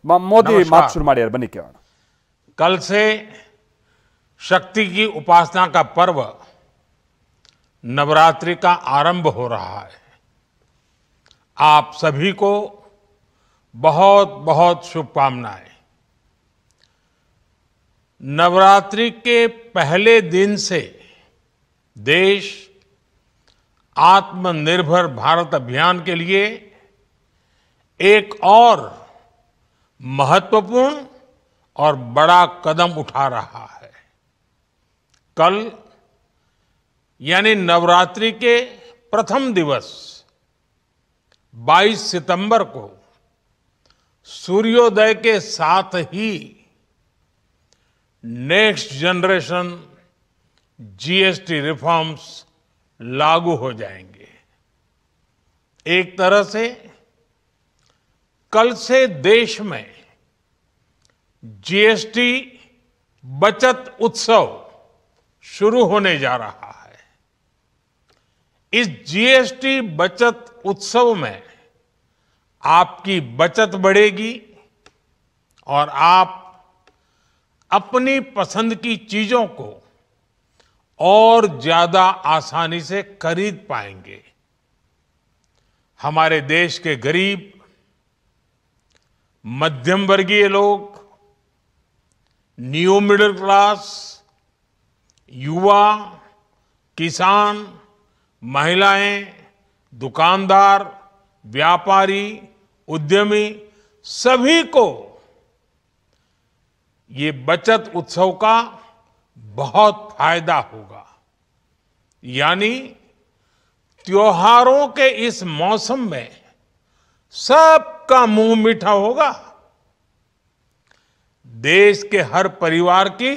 ಮೋದಿ नमस्कार। ಮಾತು ಶುರು ಮಾಡ್ಯಾರ, ಬನ್ನಿ ಕೇಳೋಣ. कल से शक्ति की उपासना का पर्व नवरात्रि का आरंभ हो रहा है। आप सभी को बहुत बहुत शुभकामनाएं। नवरात्रि के पहले दिन से देश आत्मनिर्भर भारत अभियान के लिए एक और महत्वपूर्ण और बड़ा कदम उठा रहा है। कल यानी नवरात्रि के प्रथम दिवस 22 सितंबर को सूर्योदय के साथ ही नेक्स्ट जनरेशन जीएसटी रिफॉर्म्स लागू हो जाएंगे। एक तरह से कल से देश में जीएसटी बचत उत्सव शुरू होने जा रहा है। इस जीएसटी बचत उत्सव में आपकी बचत बढ़ेगी और आप अपनी पसंद की चीजों को और ज्यादा आसानी से खरीद पाएंगे। हमारे देश के गरीब, मध्यम वर्गीय लोग, न्यू मिडिल क्लास, युवा, किसान, महिलाएं, दुकानदार, व्यापारी, उद्यमी, सभी को ये बचत उत्सव का बहुत फायदा होगा। यानी त्योहारों के इस मौसम में सबका मुंह मीठा होगा। देश के हर परिवार की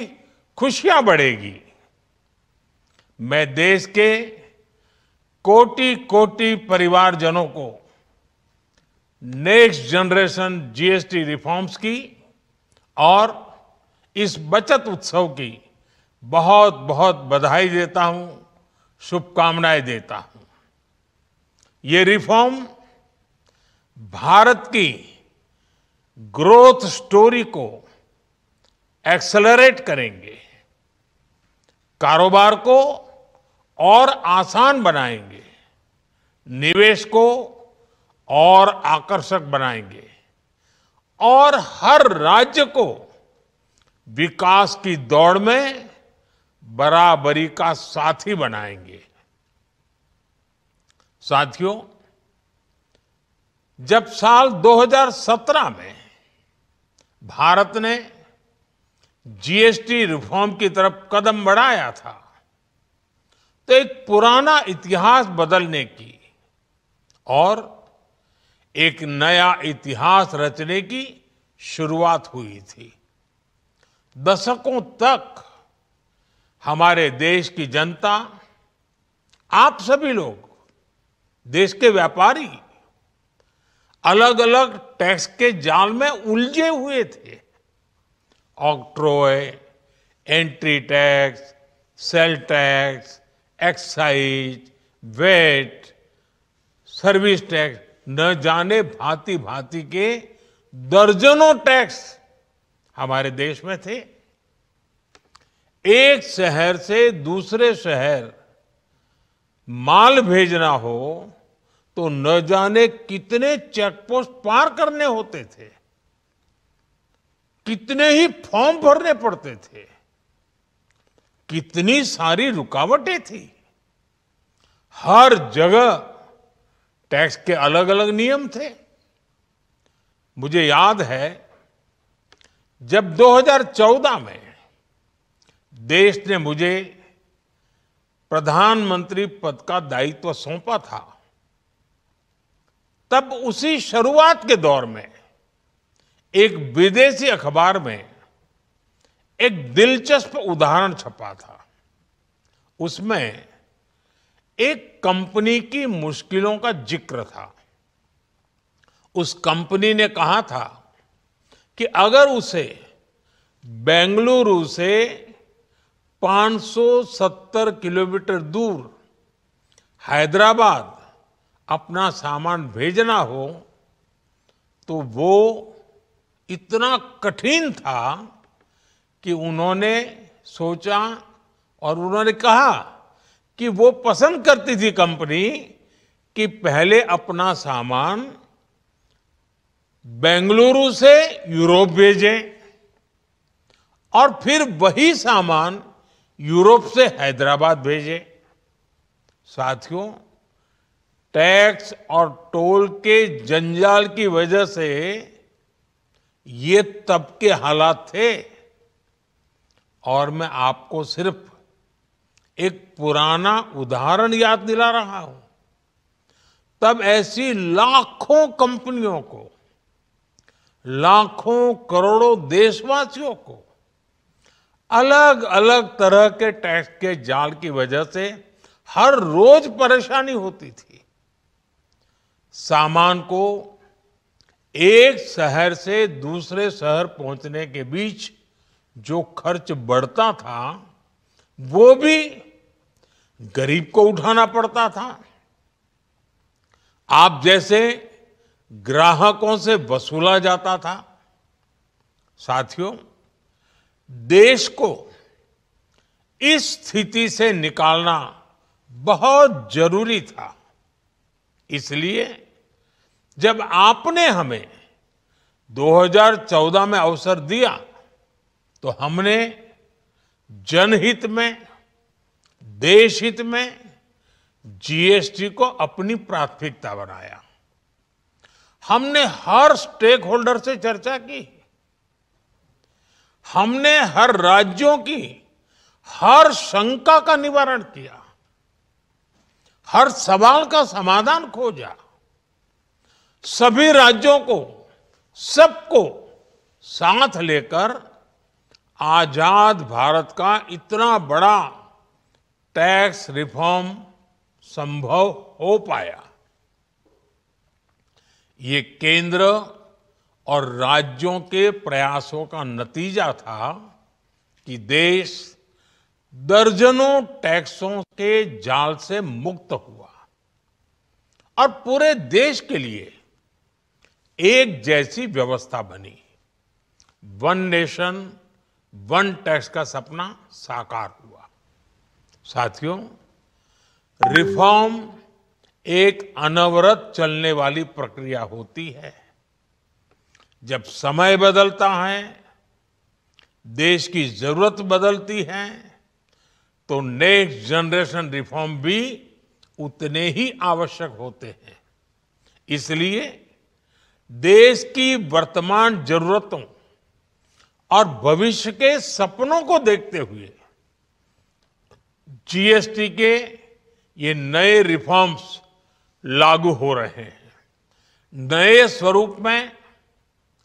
खुशियां बढ़ेगी। मैं देश के कोटि कोटि परिवारजनों को नेक्स्ट जनरेशन जीएसटी रिफॉर्म्स की और इस बचत उत्सव की बहुत बहुत बधाई देता हूं, शुभकामनाएं देता हूं। ये रिफॉर्म भारत की ग्रोथ स्टोरी को एक्सेलरेट करेंगे, कारोबार को और आसान बनाएंगे, निवेश को और आकर्षक बनाएंगे और हर राज्य को विकास की दौड़ में बराबरी का साथी बनाएंगे। साथियों, जब साल 2017 में भारत ने जीएसटी रिफॉर्म की तरफ कदम बढ़ाया था तो एक पुराना इतिहास बदलने की और एक नया इतिहास रचने की शुरुआत हुई थी। दशकों तक हमारे देश की जनता, आप सभी लोग, देश के व्यापारी अलग अलग टैक्स के जाल में उलझे हुए थे। Octroi, entry tax, sale tax, excise, VAT, service tax, न जाने भांति भांति के दर्जनों टैक्स हमारे देश में थे। एक शहर से दूसरे शहर माल भेजना हो तो न जाने कितने चेकपोस्ट पार करने होते थे, कितने ही फॉर्म भरने पड़ते थे, कितनी सारी रुकावटें थी। हर जगह टैक्स के अलग अलग नियम थे। मुझे याद है जब 2014 में देश ने मुझे प्रधानमंत्री पद का दायित्व सौंपा था, तब उसी शुरुआत के दौर में एक विदेशी अखबार में एक दिलचस्प उदाहरण छपा था। उसमें एक कंपनी की मुश्किलों का जिक्र था। उस कंपनी ने कहा था कि अगर उसे बेंगलुरु से 570 किलोमीटर दूर हैदराबाद अपना सामान भेजना हो तो वो इतना कठिन था कि उन्होंने सोचा और उन्होंने कहा कि वो पसंद करती थी कंपनी कि पहले अपना सामान बेंगलुरु से यूरोप भेजें और फिर वही सामान यूरोप से हैदराबाद भेजें। साथियों, टैक्स और टोल के जंजाल की वजह से ये तब के हालात थे। और मैं आपको सिर्फ एक पुराना उदाहरण याद दिला रहा हूं। तब ऐसी लाखों कंपनियों को, लाखों करोड़ों देशवासियों को अलग अलग तरह के टैक्स के जाल की वजह से हर रोज परेशानी होती थी। सामान को एक शहर से दूसरे शहर पहुंचने के बीच जो खर्च बढ़ता था वो भी गरीब को उठाना पड़ता था। आप जैसे ग्राहकों से वसूला जाता था। साथियों, देश को इस स्थिति से निकालना बहुत जरूरी था। इसलिए जब आपने हमें 2014 में अवसर दिया तो हमने जनहित में, देश हित में जीएसटी को अपनी प्राथमिकता बनाया। हमने हर स्टेक होल्डर से चर्चा की। हमने हर राज्यों की हर शंका का निवारण किया, हर सवाल का समाधान खोजा। सभी राज्यों को, सबको साथ लेकर आजाद भारत का इतना बड़ा टैक्स रिफॉर्म संभव हो पाया। ये केंद्र और राज्यों के प्रयासों का नतीजा था कि देश दर्जनों टैक्सों के जाल से मुक्त हुआ और पूरे देश के लिए एक जैसी व्यवस्था बनी। वन नेशन वन टैक्स का सपना साकार हुआ। साथियों, रिफॉर्म एक अनवरत चलने वाली प्रक्रिया होती है। जब समय बदलता है, देश की जरूरत बदलती है, तो नेक्स्ट जनरेशन रिफॉर्म भी उतने ही आवश्यक होते हैं। इसलिए देश की वर्तमान जरूरतों और भविष्य के सपनों को देखते हुए जीएसटी के ये नए रिफॉर्म्स लागू हो रहे हैं। नए स्वरूप में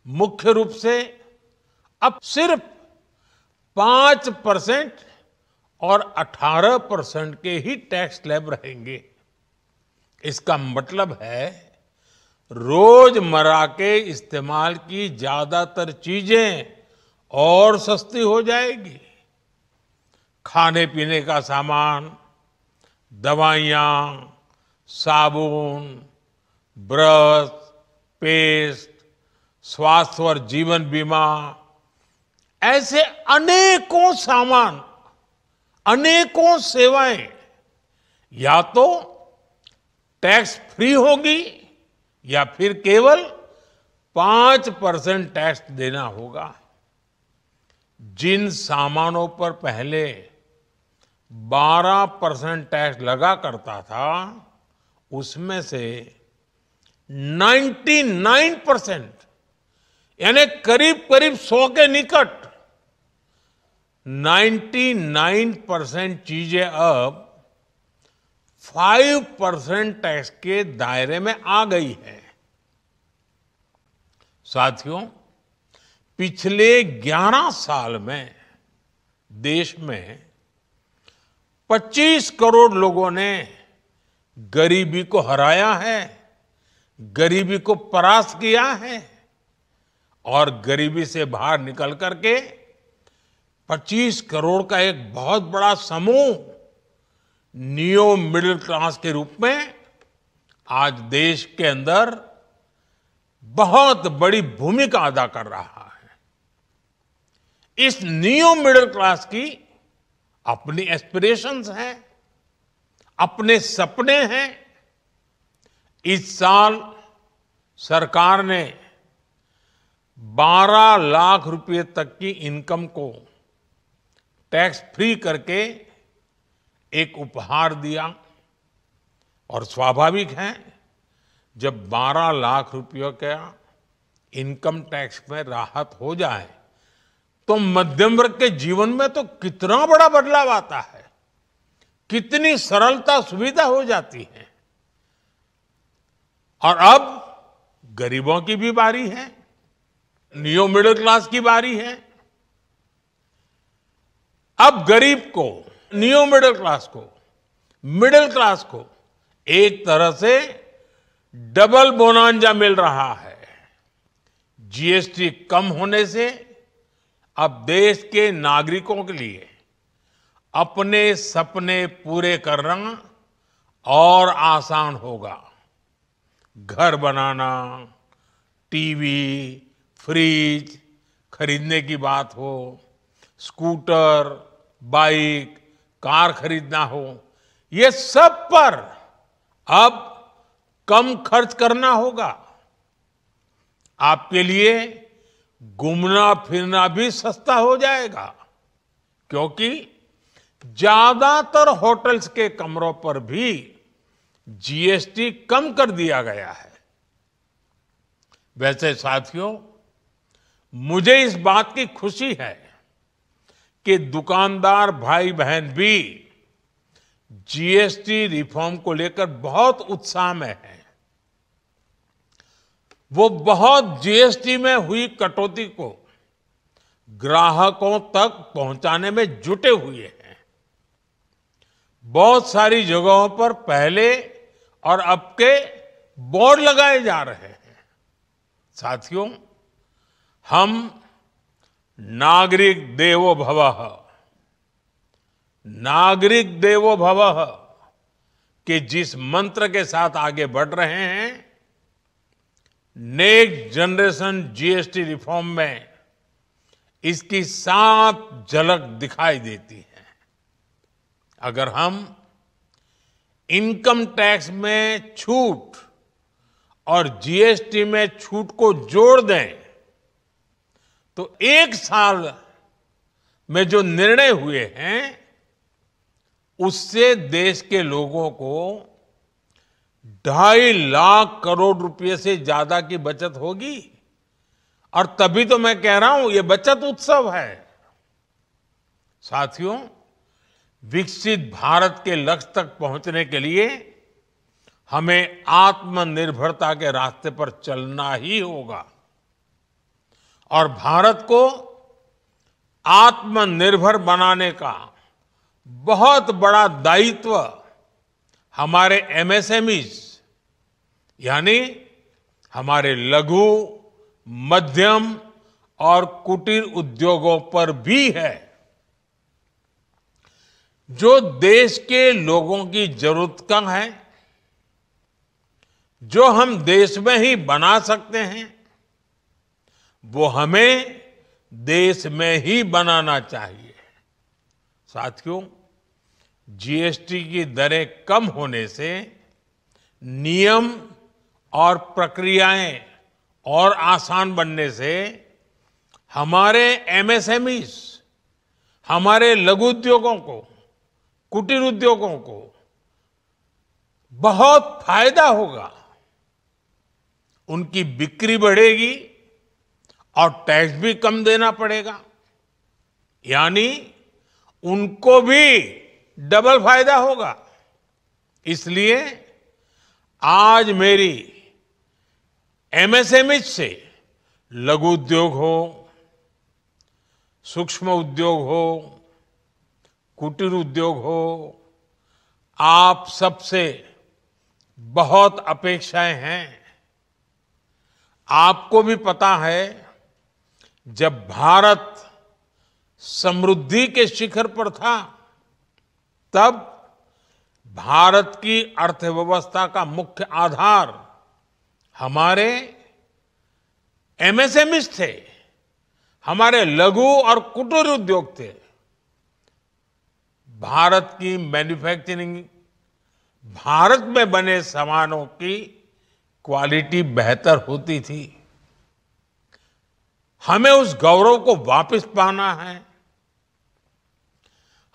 मुख्य रूप से अब सिर्फ 5% और 18% के ही टैक्स स्लैब रहेंगे। इसका मतलब है रोजमर्रा के इस्तेमाल की ज्यादातर चीजें और सस्ती हो जाएगी। खाने पीने का सामान, दवाइयां, साबुन, ब्रश, पेस्ट, स्वास्थ्य और जीवन बीमा, ऐसे अनेकों सामान, अनेकों सेवाएं या तो टैक्स फ्री होगी या फिर केवल 5% टैक्स देना होगा। जिन सामानों पर पहले 12% टैक्स लगा करता था, उसमें से 99% यानी करीब करीब 100 के निकट 99% चीजें अब 5% टैक्स के दायरे में आ गई है। साथियों, पिछले 11 साल में देश में 25 करोड़ लोगों ने गरीबी को हराया है, गरीबी को परास्त किया है और गरीबी से बाहर निकल करके 25 करोड़ का एक बहुत बड़ा समूह नियो मिडिल क्लास के रूप में आज देश के अंदर बहुत बड़ी भूमिका अदा कर रहा है। इस न्यू मिडिल क्लास की अपनी एस्पिरेशंस हैं, अपने सपने हैं। इस साल सरकार ने 12 लाख रुपए तक की इनकम को टैक्स फ्री करके एक उपहार दिया। और स्वाभाविक है, जब 12 लाख रुपयों का इनकम टैक्स में राहत हो जाए तो मध्यम वर्ग के जीवन में तो कितना बड़ा बदलाव आता है, कितनी सरलता सुविधा हो जाती है। और अब गरीबों की भी बारी है, न्यू मिडिल क्लास की बारी है। अब गरीब को, न्यू मिडिल क्लास को एक तरह से डबल बोनांजा मिल रहा है। जीएसटी कम होने से अब देश के नागरिकों के लिए अपने सपने पूरे करना और आसान होगा। घर बनाना, टीवी, फ्रिज खरीदने की बात हो, स्कूटर, बाइक, कार खरीदना हो, ये सब पर अब कम खर्च करना होगा। आपके लिए घूमना फिरना भी सस्ता हो जाएगा, क्योंकि ज्यादातर होटल्स के कमरों पर भी जीएसटी कम कर दिया गया है। वैसे साथियों, मुझे इस बात की खुशी है कि दुकानदार भाई बहन भी जीएसटी रिफॉर्म को लेकर बहुत उत्साह में हैं। वो बहुत जीएसटी में हुई कटौती को ग्राहकों तक पहुंचाने में जुटे हुए हैं। बहुत सारी जगहों पर पहले और अब के बोर्ड लगाए जा रहे हैं। साथियों, हम नागरिक देवो भवः के जिस मंत्र के साथ आगे बढ़ रहे हैं, नेक्स्ट जनरेशन जीएसटी रिफॉर्म में इसकी साफ झलक दिखाई देती है। अगर हम इनकम टैक्स में छूट और जीएसटी में छूट को जोड़ दें तो एक साल में जो निर्णय हुए हैं उससे देश के लोगों को 2.5 लाख करोड़ रुपए से ज्यादा की बचत होगी। और तभी तो मैं कह रहा हूं, ये बचत उत्सव है। साथियों, विकसित भारत के लक्ष्य तक पहुंचने के लिए हमें आत्मनिर्भरता के रास्ते पर चलना ही होगा। और भारत को आत्मनिर्भर बनाने का बहुत बड़ा दायित्व हमारे एमएसएमईज यानी हमारे लघु, मध्यम और कुटीर उद्योगों पर भी है, जो देश के लोगों की जरूरत का है, जो हम देश में ही बना सकते हैं, वो हमें देश में ही बनाना चाहिए। साथियों, जीएसटी की दरें कम होने से नियम और प्रक्रियाएं और आसान बनने से हमारे एमएसएमईज, हमारे लघु उद्योगों को, कुटीर उद्योगों को बहुत फायदा होगा। उनकी बिक्री बढ़ेगी और टैक्स भी कम देना पड़ेगा, यानी उनको भी डबल फायदा होगा। इसलिए आज मेरी एमएसएमई से लघु उद्योग हो, सूक्ष्म उद्योग हो, कुटीर उद्योग हो, आप सबसे बहुत अपेक्षाएं हैं। आपको भी पता है, जब भारत समृद्धि के शिखर पर था, तब भारत की अर्थव्यवस्था का मुख्य आधार हमारे एमएसएमईज थे, हमारे लघु और कुटीर उद्योग थे। भारत की मैन्युफैक्चरिंग, भारत में बने सामानों की क्वालिटी बेहतर होती थी। हमें उस गौरव को वापस पाना है।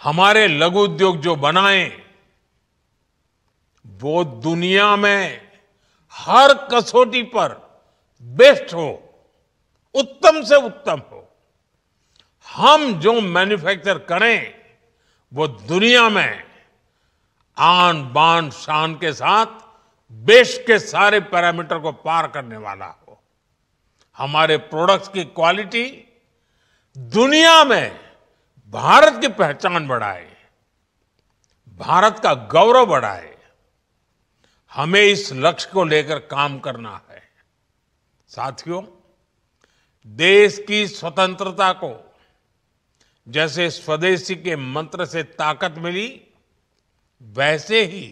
हमारे लघु उद्योग जो बनाए वो दुनिया में हर कसौटी पर बेस्ट हो, उत्तम से उत्तम हो। हम जो मैन्युफैक्चर करें वो दुनिया में आन बान शान के साथ बेस्ट के सारे पैरामीटर को पार करने वाला हो। हमारे प्रोडक्ट्स की क्वालिटी दुनिया में भारत की पहचान बढ़ाए, भारत का गौरव बढ़ाए। हमें इस लक्ष्य को लेकर काम करना है। साथियों, देश की स्वतंत्रता को जैसे स्वदेशी के मंत्र से ताकत मिली, वैसे ही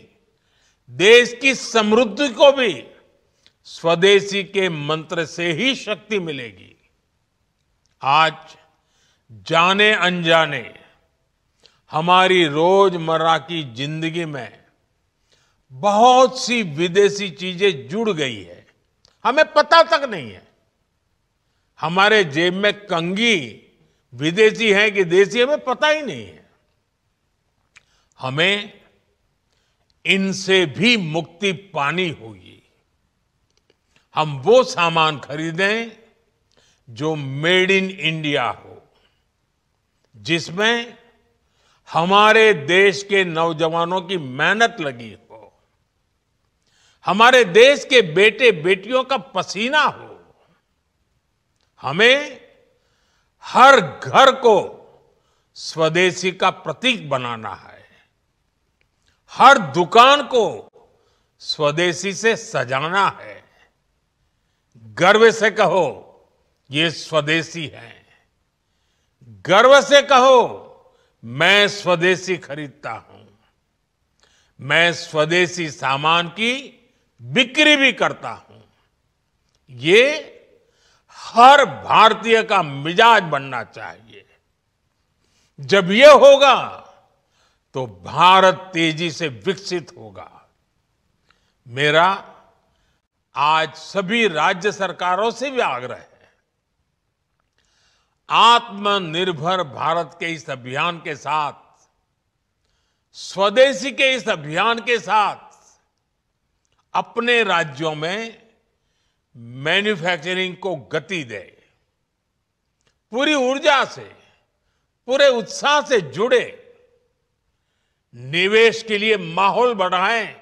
देश की समृद्धि को भी स्वदेशी के मंत्र से ही शक्ति मिलेगी। आज जाने अनजाने हमारी रोजमर्रा की जिंदगी में बहुत सी विदेशी चीजें जुड़ गई है, हमें पता तक नहीं है। हमारे जेब में कंघी विदेशी है कि देसी, हमें पता ही नहीं है। हमें इनसे भी मुक्ति पानी होगी। हम वो सामान खरीदें जो मेड इन इंडिया हो, जिसमें हमारे देश के नौजवानों की मेहनत लगी हो, हमारे देश के बेटे बेटियों का पसीना हो। हमें हर घर को स्वदेशी का प्रतीक बनाना है, हर दुकान को स्वदेशी से सजाना है। गर्व से कहो ये स्वदेशी है, गर्व से कहो मैं स्वदेशी खरीदता हूं, मैं स्वदेशी सामान की बिक्री भी करता हूं। ये हर भारतीय का मिजाज बनना चाहिए। जब ये होगा तो भारत तेजी से विकसित होगा। मेरा आज सभी राज्य सरकारों से भी आग्रह है, आत्मनिर्भर भारत के इस अभियान के साथ, स्वदेशी के इस अभियान के साथ अपने राज्यों में मैन्युफैक्चरिंग को गति दे, पूरी ऊर्जा से, पूरे उत्साह से जुड़े, निवेश के लिए माहौल बढ़ाएं।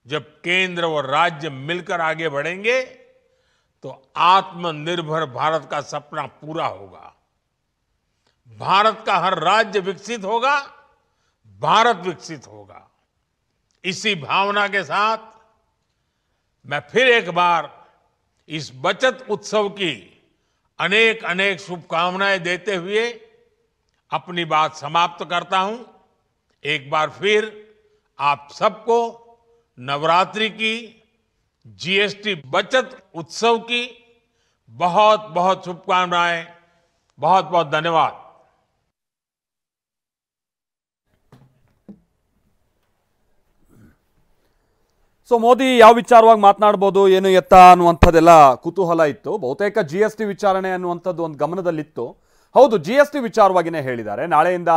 जब केंद्र और राज्य मिलकर आगे बढ़ेंगे तो आत्मनिर्भर भारत का सपना पूरा होगा। भारत का हर राज्य विकसित होगा, भारत विकसित होगा। इसी भावना के साथ मैं फिर एक बार इस बचत उत्सव की अनेक अनेक शुभकामनाएं देते हुए अपनी बात समाप्त करता हूं। एक बार फिर आप सबको नवरात्रि की, जीएसटी बचत उत्सव की बहुत बहुत शुभकामनाएं। बहुत बहुत धन्यवाद। ಸೊ ಮೋದಿ ಯಾವ ವಿಚಾರವಾಗಿ ಮಾತನಾಡಬಹುದು ಏನು ಎತ್ತ ಅನ್ನುವಂಥದ್ದೆಲ್ಲ ಕುತೂಹಲ ಇತ್ತು. ಬಹುತೇಕ GST ವಿಚಾರಣೆ ಅನ್ನುವಂಥದ್ದು ಒಂದು ಗಮನದಲ್ಲಿತ್ತು. ಹೌದು, GST ವಿಚಾರವಾಗಿಯೇ ಹೇಳಿದ್ದಾರೆ. ನಾಳೆಯಿಂದ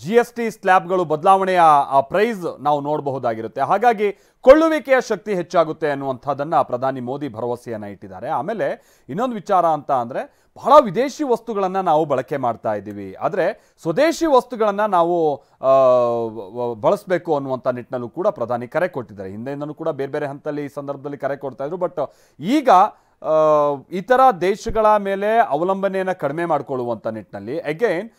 GST ಸ್ಲ್ಯಾಬ್ಗಳು ಬದಲಾವಣೆಯ ಪ್ರೈಸ್ ನಾವು ನೋಡಬಹುದಾಗಿರುತ್ತೆ. ಹಾಗಾಗಿ ಕೊಳ್ಳುವಿಕೆಯ ಶಕ್ತಿ ಹೆಚ್ಚಾಗುತ್ತೆ ಅನ್ನುವಂಥದ್ದನ್ನ ಪ್ರಧಾನಿ ಮೋದಿ ಭರವಸೆಯನ್ನ ಇಟ್ಟಿದ್ದಾರೆ. ಆಮೇಲೆ ಇನ್ನೊಂದು ವಿಚಾರ ಅಂತ ಅಂದ್ರೆ ಬಹಳ ವಿದೇಶಿ ವಸ್ತುಗಳನ್ನು ನಾವು ಬಳಕೆ ಮಾಡ್ತಾ ಇದ್ದೀವಿ, ಆದರೆ ಸ್ವದೇಶಿ ವಸ್ತುಗಳನ್ನು ನಾವು ಬಳಸಬೇಕು ಅನ್ನುವಂಥ ನಿಟ್ಟಿನಲ್ಲೂ ಕೂಡ ಪ್ರಧಾನಿ ಕರೆ ಕೊಟ್ಟಿದ್ದಾರೆ. ಹಿಂದೆಯಿಂದನೂ ಕೂಡ ಬೇರೆ ಬೇರೆ ಹಂತದಲ್ಲಿ ಈ ಸಂದರ್ಭದಲ್ಲಿ ಕರೆ ಕೊಡ್ತಾ ಇದ್ರು. ಬಟ್ ಈಗ ಇತರ ದೇಶಗಳ ಮೇಲೆ ಅವಲಂಬನೆಯನ್ನು ಕಡಿಮೆ ಮಾಡಿಕೊಳ್ಳುವಂಥ ನಿಟ್ಟಿನಲ್ಲಿ ಅಗೈನ್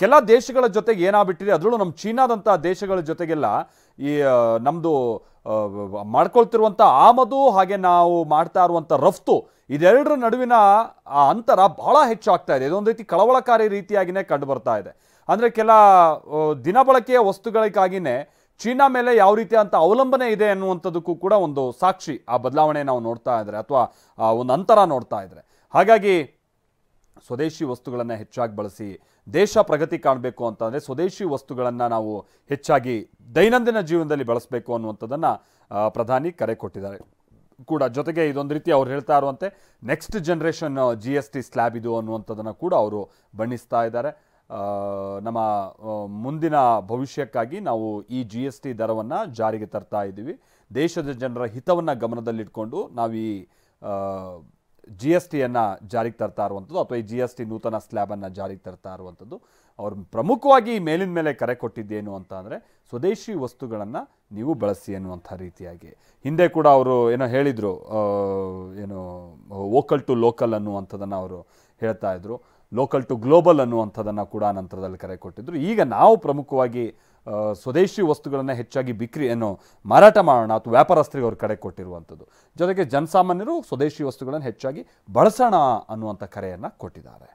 ಕೆಲ ದೇಶಗಳ ಜೊತೆಗೆ ಏನಾಗ್ಬಿಟ್ಟಿದೆ, ಅದರಲ್ಲೂ ನಮ್ಮ ಚೀನಾದಂಥ ದೇಶಗಳ ಜೊತೆಗೆಲ್ಲ ಈ ನಮ್ಮದು ಮಾಡ್ಕೊಳ್ತಿರುವಂಥ ಆಮದು ಹಾಗೆ ನಾವು ಮಾಡ್ತಾ ಇರುವಂಥ ರಫ್ತು ಇದೆರಡರ ನಡುವಿನ ಅಂತರ ಬಹಳ ಹೆಚ್ಚಾಗ್ತಾ ಇದೆ. ಇದೊಂದು ರೀತಿ ಕಳವಳಕಾರಿ ರೀತಿಯಾಗಿಯೇ ಕಂಡು ಬರ್ತಾ ಇದೆ. ಅಂದರೆ ಕೆಲ ದಿನಬಳಕೆಯ ವಸ್ತುಗಳಿಗಾಗಿಯೇ ಚೀನಾ ಮೇಲೆ ಯಾವ ರೀತಿಯಂತ ಅವಲಂಬನೆ ಇದೆ ಅನ್ನುವಂಥದ್ದಕ್ಕೂ ಕೂಡ ಒಂದು ಸಾಕ್ಷಿ ಆ ಬದಲಾವಣೆ ನಾವು ನೋಡ್ತಾ ಇದ್ರೆ ಅಥವಾ ಒಂದು ಅಂತರ ನೋಡ್ತಾ ಇದ್ರೆ. ಹಾಗಾಗಿ ಸ್ವದೇಶಿ ವಸ್ತುಗಳನ್ನು ಹೆಚ್ಚಾಗಿ ಬಳಸಿ ದೇಶ ಪ್ರಗತಿ ಕಾಣಬೇಕು ಅಂತಂದರೆ ಸ್ವದೇಶಿ ವಸ್ತುಗಳನ್ನು ನಾವು ಹೆಚ್ಚಾಗಿ ದೈನಂದಿನ ಜೀವನದಲ್ಲಿ ಬಳಸಬೇಕು ಅನ್ನುವಂಥದ್ದನ್ನು ಪ್ರಧಾನಿ ಕರೆ ಕೊಟ್ಟಿದ್ದಾರೆ ಕೂಡ. ಜೊತೆಗೆ ಇದೊಂದು ರೀತಿ ಅವ್ರು ಹೇಳ್ತಾ ಇರುವಂತೆ ನೆಕ್ಸ್ಟ್ ಜನರೇಷನ್ GST ಸ್ಲ್ಯಾಬ್ ಇದು ಅನ್ನುವಂಥದ್ದನ್ನು ಕೂಡ ಅವರು ಬಣ್ಣಿಸ್ತಾ ಇದ್ದಾರೆ. ನಮ್ಮ ಮುಂದಿನ ಭವಿಷ್ಯಕ್ಕಾಗಿ ನಾವು ಈ GST ದರವನ್ನು ಜಾರಿಗೆ ತರ್ತಾ ಇದ್ದೀವಿ. ದೇಶದ ಜನರ ಹಿತವನ್ನು ಗಮನದಲ್ಲಿಟ್ಕೊಂಡು ನಾವು ಈ GSTಯನ್ನು ಜಾರಿಗೆ ತರ್ತಾ ಇರುವಂಥದ್ದು ಅಥವಾ ಈ GST ನೂತನ ಸ್ಲ್ಯಾಬನ್ನು ಜಾರಿಗೆ ತರ್ತಾ ಇರುವಂಥದ್ದು. ಅವರು ಪ್ರಮುಖವಾಗಿ ಮೇಲಿನ ಮೇಲೆ ಕರೆ ಕೊಟ್ಟಿದ್ದೇನು ಅಂತ ಅಂದರೆ ಸ್ವದೇಶಿ ವಸ್ತುಗಳನ್ನು ನೀವು ಬಳಸಿ ಅನ್ನುವಂಥ ರೀತಿಯಾಗಿ. ಹಿಂದೆ ಕೂಡ ಅವರು ಏನೋ ಹೇಳಿದರು, ಏನು ವೋಕಲ್ ಟು ಲೋಕಲ್ ಅನ್ನುವಂಥದ್ದನ್ನು ಅವರು ಹೇಳ್ತಾ ಇದ್ರು. ಲೋಕಲ್ ಟು ಗ್ಲೋಬಲ್ ಅನ್ನುವಂಥದ್ದನ್ನು ಕೂಡ ನಂತರದಲ್ಲಿ ಕರೆ ಕೊಟ್ಟಿದ್ರು. ಈಗ ನಾವು ಪ್ರಮುಖವಾಗಿ ಸ್ವದೇಶಿ ವಸ್ತುಗಳನ್ನು ಹೆಚ್ಚಾಗಿ ಮಾರಾಟ ಮಾಡೋಣ ಅಥವಾ ವ್ಯಾಪಾರಸ್ಥರಿಗೆ ಅವರು ಕರೆ ಕೊಟ್ಟಿರುವಂಥದ್ದು. ಜೊತೆಗೆ ಜನಸಾಮಾನ್ಯರು ಸ್ವದೇಶಿ ವಸ್ತುಗಳನ್ನು ಹೆಚ್ಚಾಗಿ ಬಳಸೋಣ ಅನ್ನುವಂಥ ಕರೆಯನ್ನು ಕೊಟ್ಟಿದ್ದಾರೆ.